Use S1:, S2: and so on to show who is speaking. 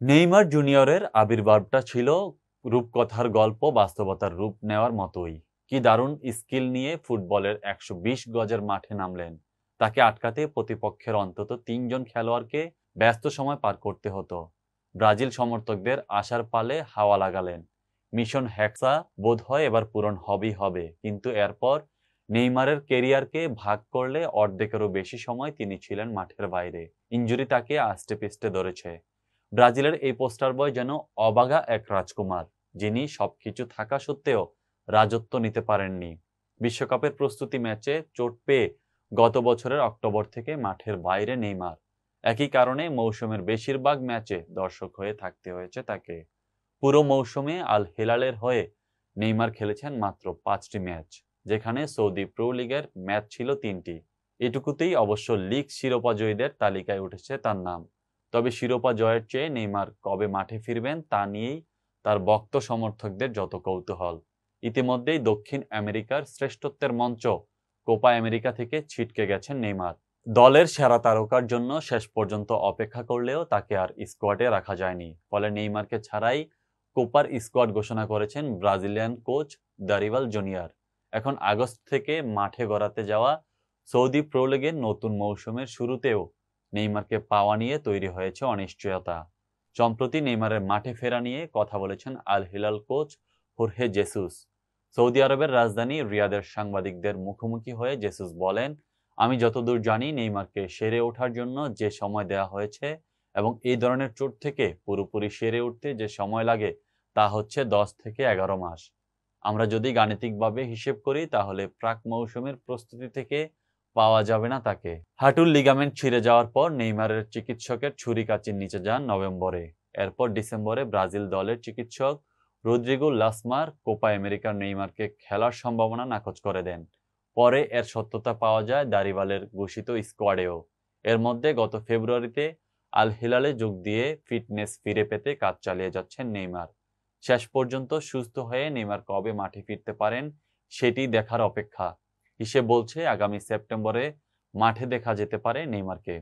S1: Neymar জুনিয়রের আবির্ভাবটা ছিল রূপকথার গল্প বাস্তবতার রূপ নেওয়ার মতোই। কি দারুণ স্কিল নিয়ে ফুটবলের ১২০ গজের মাঠে নামলেন। তাকে আটকাতে প্রতিপক্ষের অন্তত ৩ জন খেলোয়াড়কে ব্যস্ত সময় পার করতে হতো। ব্রাজিল সমর্থকদের আশার পালে হাওয়া লাগালেন। মিশন হ্যাক্সা বোধহয় এবার পূরণ হবেই হবে, কিন্তু এরপর নেইমারের কেরিয়ারকে ভাগ করলে অর্ধেকেরও বেশি সময় তিনি ছিলেন মাঠের বাইরে। ইনজুরি তাকে আষ্টে পিষ্টে ধরেছে। ব্রাজিলের এই পোস্টার বয় যেন অবাগা এক রাজকুমার, যিনি সবকিছু থাকা সত্ত্বেও রাজত্ব নিতে পারেননি। বিশ্বকাপের প্রস্তুতি ম্যাচে চোট পেয়ে গত বছরের অক্টোবর থেকে মাঠের বাইরে নেইমার। একই কারণে মৌসুমের বেশিরভাগ ম্যাচে দর্শক হয়ে থাকতে হয়েছে তাকে। পুরো মৌসুমে আল হিলালের হয়ে নেইমার খেলেছেন মাত্র ৫টি ম্যাচ, যেখানে সৌদি প্রো লিগের ম্যাচ ছিল ৩টি। এটুকুতেই অবশ্য লিগ শিরোপা জয়ীদের তালিকায় উঠেছে তার নাম। তবে শিরোপা জয়ের চেয়ে নেইমার কবে মাঠে ফিরবেন তা নিয়েই তার ভক্ত সমর্থকদের যত কৌতূহল। ইতিমধ্যেই দক্ষিণ আমেরিকার শ্রেষ্ঠত্বের মঞ্চ কোপা আমেরিকা থেকে ছিটকে গেছেন নেইমার। দলের সেরা তারকার জন্য শেষ পর্যন্ত অপেক্ষা করলেও তাকে আর স্কোয়াডে রাখা যায়নি। ফলে নেইমারকে ছাড়াই কোপার স্কোয়াড ঘোষণা করেছেন ব্রাজিলিয়ান কোচ দারিভাল জুনিয়র। এখন আগস্ট থেকে মাঠে গড়াতে যাওয়া সৌদি প্রো লিগের নতুন মৌসুমের শুরুতেও নেইমারকে পাওয়া নিয়ে তৈরি হয়েছে অনিশ্চয়তা। সম্প্রতি নেইমারের মাঠে ফেরা নিয়ে কথা বলেছেন আল হিলাল কোচ হোর্হে জেসুস। সৌদি আরবের রাজধানী রিয়াদের সাংবাদিকদের মুখোমুখি হয়ে জেসুস বলেন, আমি যতদূর জানি নেইমারকে সেরে ওঠার জন্য যে সময় দেওয়া হয়েছে এবং এই ধরনের চোট থেকে পুরোপুরি সেরে উঠতে যে সময় লাগে তা হচ্ছে ১০ থেকে ১১ মাস। আমরা যদি গাণিতিকভাবে হিসেব করি তাহলে প্রাক মৌসুমের প্রস্তুতি থেকে পাওয়া যাবে না তাকে। হাঁটুর লিগামেন্ট ছিঁড়ে যাওয়ার পর নেইমারের চিকিৎসকের ছুরি-কাঁচির নিচে যান নভেম্বরে। এরপর ডিসেম্বরে ব্রাজিল দলের চিকিৎসক রদ্রিগো লাসমার কোপা আমেরিকার নেইমারকে খেলার সম্ভাবনা নাকচ করে দেন। পরে এর সত্যতা পাওয়া যায় দারিভালের ঘোষিত স্কোয়াডেও। এর মধ্যে গত ফেব্রুয়ারিতে আল হিলালে যোগ দিয়ে ফিটনেস ফিরে পেতে কাজ চালিয়ে যাচ্ছেন নেইমার। শেষ পর্যন্ত সুস্থ হয়ে নেইমার কবে মাঠে ফিরতে পারেন সেটি দেখার অপেক্ষা। হিসেব বলছে আগামী সেপ্টেম্বরে মাঠে দেখা যেতে পারে নেইমারকে।